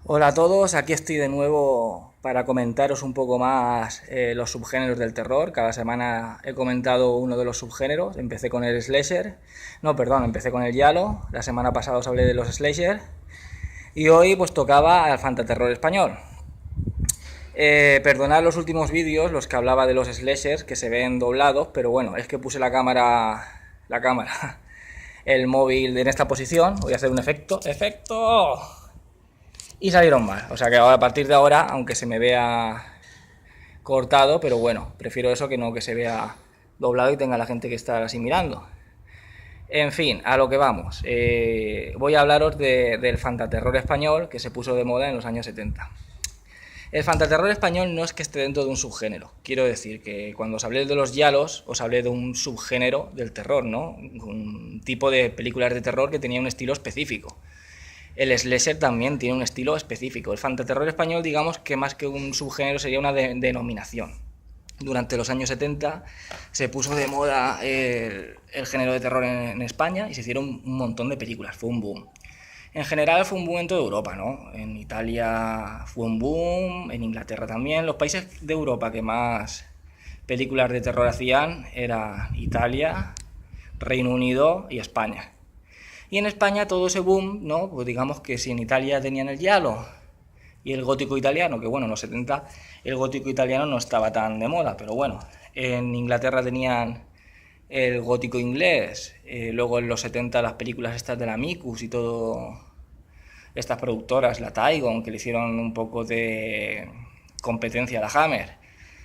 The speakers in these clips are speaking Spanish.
Hola a todos, aquí estoy de nuevo para comentaros un poco más los subgéneros del terror. Cada semana he comentado uno de los subgéneros. Empecé con el slasher, no, perdón, empecé con el giallo. La semana pasada os hablé de los slasher y hoy pues tocaba al fantaterror español. Perdonad los últimos vídeos, los que hablaba de los slashers que se ven doblados, pero bueno, es que puse la cámara, el móvil en esta posición. Voy a hacer un efecto y salieron mal. O sea que ahora, a partir de ahora, aunque se me vea cortado, pero bueno, prefiero eso que no que se vea doblado y tenga la gente que está así mirando. En fin, a lo que vamos. Voy a hablaros del fantaterror español que se puso de moda en los años 70. El fantaterror español no es que esté dentro de un subgénero. Quiero decir que cuando os hablé de los yalos, os hablé de un subgénero del terror, ¿no? Un tipo de películas de terror que tenía un estilo específico. El slasher también tiene un estilo específico. El fantaterror español, digamos que más que un subgénero sería una denominación. Durante los años 70 se puso de moda el género de terror en España y se hicieron un montón de películas, fue un boom. En general fue un boom en toda Europa, ¿no? En Italia fue un boom, en Inglaterra también. Los países de Europa que más películas de terror hacían eran Italia, Reino Unido y España. Y en España todo ese boom, ¿no? Pues digamos que si en Italia tenían el giallo y el gótico italiano, que bueno, en los 70 el gótico italiano no estaba tan de moda, pero bueno, en Inglaterra tenían el gótico inglés, luego en los 70 las películas estas de la Micus y todo, estas productoras, la Tygon, que le hicieron un poco de competencia a la Hammer.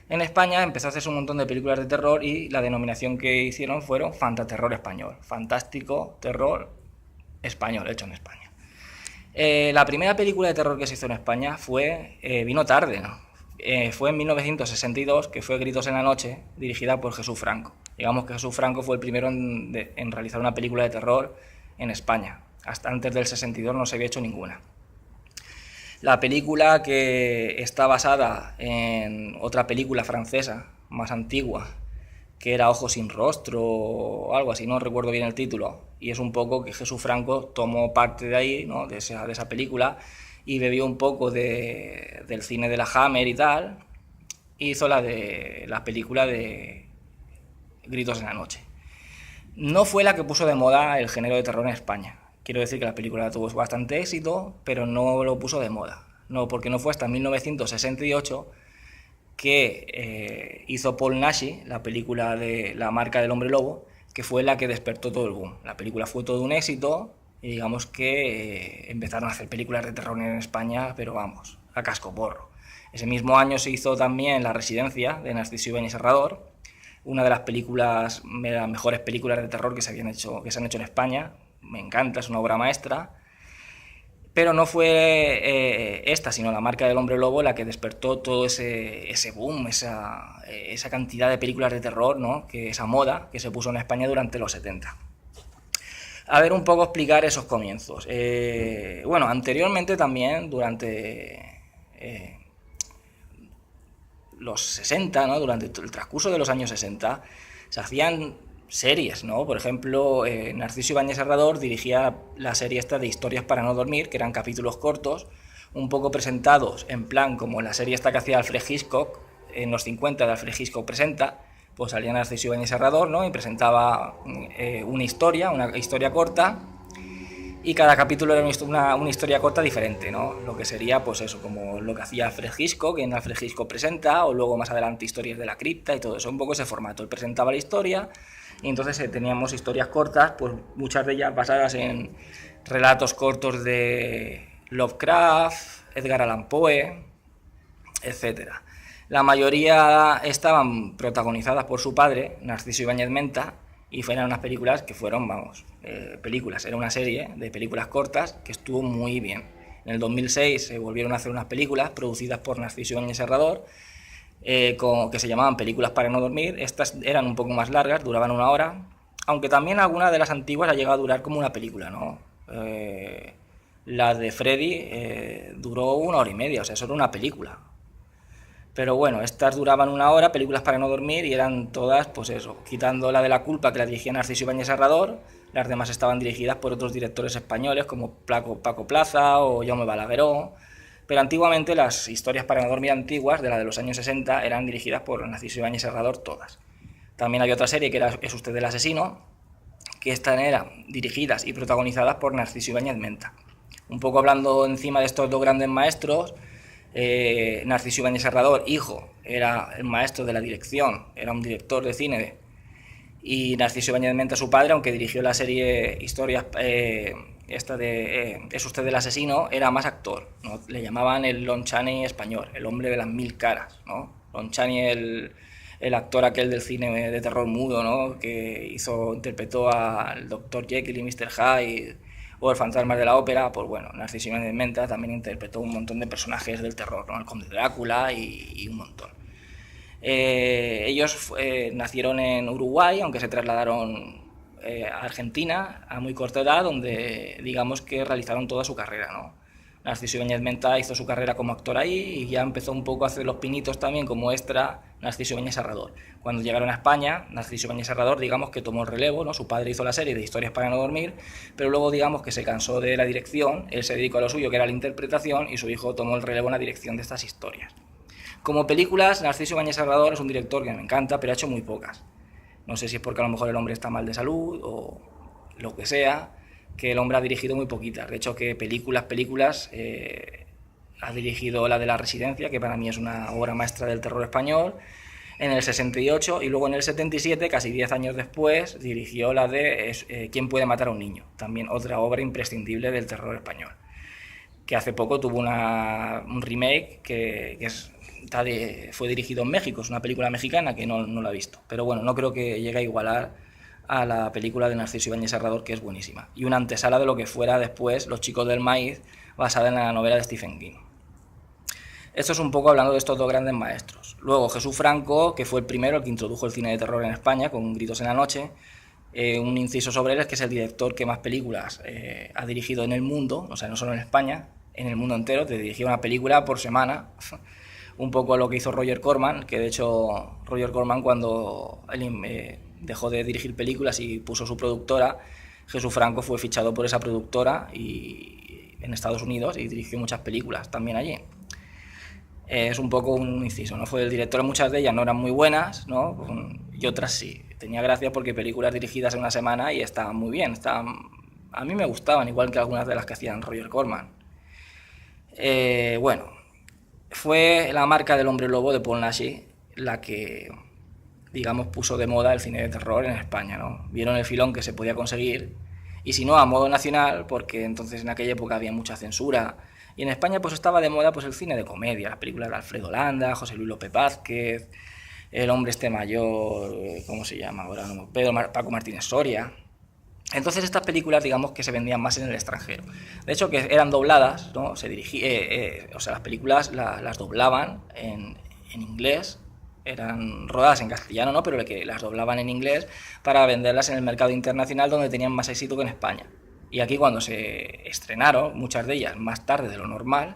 En España empezó a hacerse un montón de películas de terror y la denominación que hicieron fueron fantaterror español, fantástico terror español, hecho en España. La primera película de terror que se hizo en España vino tarde, ¿no? Fue en 1962, que fue Gritos en la Noche, dirigida por Jesús Franco. Digamos que Jesús Franco fue el primero en realizar una película de terror en España. Hasta antes del 62 no se había hecho ninguna. La película, que está basada en otra película francesa más antigua, que era Ojos sin rostro o algo así, no recuerdo bien el título, y es un poco que Jesús Franco tomó parte de ahí, ¿no? de esa película, y bebió un poco del cine de la Hammer y tal, y hizo la película de Gritos en la Noche. No fue la que puso de moda el género de terror en España. Quiero decir que la película tuvo bastante éxito, pero no lo puso de moda. No, porque no fue hasta 1968 que hizo Paul Nashi, la película de La marca del hombre lobo, que fue la que despertó todo el boom. La película fue todo un éxito y digamos que empezaron a hacer películas de terror en España, pero vamos, a cascoporro. Ese mismo año se hizo también La residencia, de Narciso Ibáñez Serrador, una de las películas, de las mejores películas de terror que se han hecho en España. Me encanta, es una obra maestra. Pero no fue esta, sino La marca del hombre lobo la que despertó todo ese boom, esa cantidad de películas de terror, ¿no? Esa moda que se puso en España durante los 70. A ver, un poco explicar esos comienzos. Bueno, anteriormente también, durante los 60, ¿no? Durante el transcurso de los años 60, se hacían series, ¿no? Por ejemplo, Narciso Ibáñez Serrador dirigía la serie esta de Historias para no dormir, que eran capítulos cortos, un poco presentados en plan como la serie esta que hacía Alfred Hitchcock en los 50 de Alfred Hitchcock presenta, pues salía Narciso Ibáñez Serrador, ¿no? Y presentaba una historia corta, y cada capítulo era una historia corta diferente, ¿no? Lo que sería, pues eso, como lo que hacía Alfred Hitchcock, en Alfred Hitchcock presenta, o luego más adelante Historias de la cripta y todo eso, un poco ese formato. Él presentaba la historia y entonces teníamos historias cortas, pues muchas de ellas basadas en relatos cortos de Lovecraft, Edgar Allan Poe, etcétera. La mayoría estaban protagonizadas por su padre, Narciso Ibáñez Menta, y fueron unas películas que fueron, vamos, películas, era una serie de películas cortas que estuvo muy bien. En el 2006 se volvieron a hacer unas películas producidas por Narciso Ibáñez Serrador, que se llamaban Películas para no dormir. Estas eran un poco más largas, duraban una hora, aunque también alguna de las antiguas ha llegado a durar como una película, ¿no? La de Freddy duró una hora y media, o sea, eso era una película. Pero bueno, estas duraban una hora, películas para no dormir, y eran todas, pues eso, quitando la de La culpa, que la dirigía Narciso Ibáñez Serrador. Las demás estaban dirigidas por otros directores españoles como Paco Plaza o Jaume Balagueró. Pero antiguamente las historias para no dormir antiguas, de la de los años 60, eran dirigidas por Narciso Ibáñez Serrador todas. También había otra serie que era Es usted el asesino, que estas eran dirigidas y protagonizadas por Narciso Ibáñez Menta. Un poco hablando encima de estos dos grandes maestros, Narciso Ibáñez Serrador, hijo, era el maestro de la dirección, era un director de cine, y Narciso Ibáñez Menta, su padre, aunque dirigió la serie Historias, esta de Es usted el asesino, era más actor, ¿no? Le llamaban el Lon Chaney español, el hombre de las 1000 caras, ¿no? Lon Chaney, el actor aquel del cine de terror mudo, ¿no? Que interpretó al Dr. Jekyll y Mr. Hyde, o el fantasma de la ópera. Pues bueno, Narciso Ibáñez Menta también interpretó un montón de personajes del terror, ¿no? El Conde Drácula y un montón. Ellos nacieron en Uruguay, aunque se trasladaron a Argentina a muy corta edad, donde digamos que realizaron toda su carrera, ¿no? Narciso Ibáñez Menta hizo su carrera como actor ahí y ya empezó un poco a hacer los pinitos también como extra Narciso Ibáñez Serrador. Cuando llegaron a España, Narciso Ibáñez Serrador, digamos que tomó el relevo, ¿no? Su padre hizo la serie de Historias para no dormir, pero luego digamos que se cansó de la dirección, él se dedicó a lo suyo, que era la interpretación, y su hijo tomó el relevo en la dirección de estas historias. Como películas, Narciso Ibáñez Serrador es un director que me encanta, pero ha hecho muy pocas. No sé si es porque a lo mejor el hombre está mal de salud o lo que sea, que el hombre ha dirigido muy poquitas. De hecho, que películas, ha dirigido la de La Residencia, que para mí es una obra maestra del terror español, en el 68, y luego en el 77, casi 10 años después, dirigió la de ¿Quién puede matar a un niño? También otra obra imprescindible del terror español, que hace poco tuvo un remake fue dirigido en México, es una película mexicana que no la he visto, pero bueno, no creo que llegue a igualar a la película de Narciso Ibáñez Serrador, que es buenísima, y una antesala de lo que fuera después Los chicos del maíz, basada en la novela de Stephen King. Esto es un poco hablando de estos dos grandes maestros. Luego Jesús Franco, que fue el primero, el que introdujo el cine de terror en España, con Gritos en la noche. Un inciso sobre él es que es el director que más películas ha dirigido en el mundo, o sea, no solo en España, en el mundo entero, te dirigía una película por semana, un poco a lo que hizo Roger Corman, que de hecho Roger Corman, cuando dejó de dirigir películas y puso su productora, Jesús Franco fue fichado por esa productora en Estados Unidos y dirigió muchas películas también allí. Es un poco un inciso, ¿no? Fue el director, muchas de ellas no eran muy buenas, ¿no? Y otras sí. Tenía gracia porque películas dirigidas en una semana y estaban muy bien, a mí me gustaban, igual que algunas de las que hacían Roger Corman. Bueno, fue La marca del hombre lobo de Paul Naschy la que, digamos, puso de moda el cine de terror en España, ¿no? Vieron el filón que se podía conseguir, y si no a modo nacional, porque entonces en aquella época había mucha censura, y en España pues estaba de moda pues el cine de comedia, las películas de Alfredo Landa, José Luis López Vázquez, el hombre este mayor, ¿cómo se llama ahora? Paco Martínez Soria. Entonces estas películas, digamos, que se vendían más en el extranjero. De hecho, que eran dobladas, ¿no? O sea, las películas las doblaban en inglés, eran rodadas en castellano, ¿no? Pero que las doblaban en inglés para venderlas en el mercado internacional, donde tenían más éxito que en España. Y aquí, cuando se estrenaron, muchas de ellas más tarde de lo normal,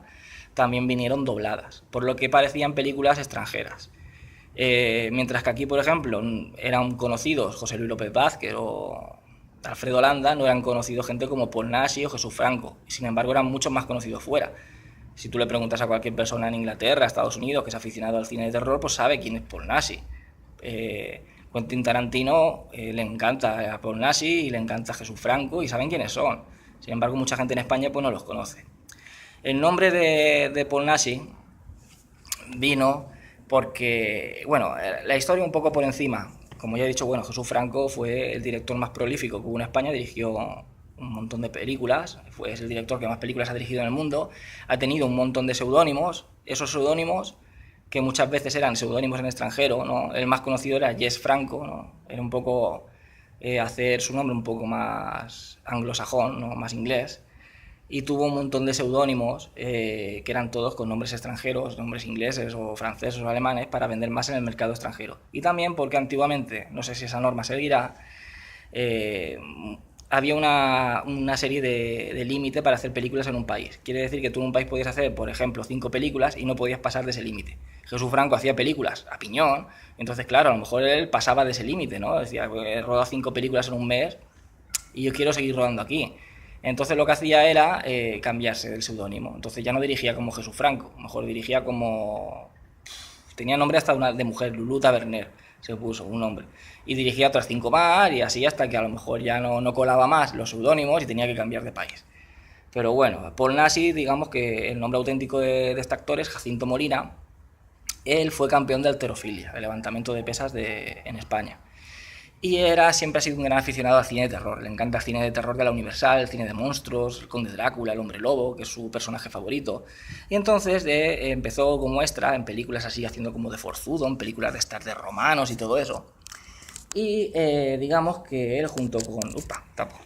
también vinieron dobladas, por lo que parecían películas extranjeras. Mientras que aquí, por ejemplo, eran conocidos José Luis López Vázquez o Alfredo Landa, no eran conocidos gente como Paul Naschy o Jesús Franco, sin embargo eran mucho más conocidos fuera. Si tú le preguntas a cualquier persona en Inglaterra, Estados Unidos, que es aficionado al cine de terror, pues sabe quién es Paul Naschy. Quentin Tarantino le encanta a Paul Naschy y le encanta a Jesús Franco y saben quiénes son. Sin embargo, mucha gente en España pues no los conoce. El nombre de Paul Naschy vino porque, bueno, la historia un poco por encima. Como ya he dicho, bueno, Jesús Franco fue el director más prolífico que hubo en España, dirigió un montón de películas, es el director que más películas ha dirigido en el mundo, ha tenido un montón de seudónimos, esos seudónimos que muchas veces eran seudónimos en extranjero, ¿no? El más conocido era Jess Franco, ¿no? Era un poco hacer su nombre un poco más anglosajón, ¿no? Más inglés, y tuvo un montón de seudónimos que eran todos con nombres extranjeros, nombres ingleses o franceses o alemanes, para vender más en el mercado extranjero. Y también porque antiguamente, no sé si esa norma seguirá, había una serie de límite para hacer películas en un país. Quiere decir que tú en un país podías hacer, por ejemplo, 5 películas y no podías pasar de ese límite. Jesús Franco hacía películas a piñón, entonces claro, a lo mejor él pasaba de ese límite, ¿no? Decía, he rodado 5 películas en un mes y yo quiero seguir rodando aquí. Entonces lo que hacía era cambiarse del seudónimo. Entonces ya no dirigía como Jesús Franco, mejor dirigía como... Tenía nombre hasta una de mujer, Lulú Taberner, se puso un nombre. Y dirigía otras 5 más y así hasta que a lo mejor ya no colaba más los seudónimos y tenía que cambiar de país. Pero bueno, Paul Nassif, digamos que el nombre auténtico de este actor es Jacinto Molina. Él fue campeón de halterofilia, de levantamiento de pesas en España. Y siempre ha sido un gran aficionado al cine de terror. Le encanta el cine de terror de la Universal, el cine de monstruos, el Conde Drácula, el Hombre Lobo, que es su personaje favorito. Y entonces empezó como extra en películas así, haciendo como de forzudo, en películas de estas de romanos y todo eso. Y digamos que él junto con... Upa, tapo.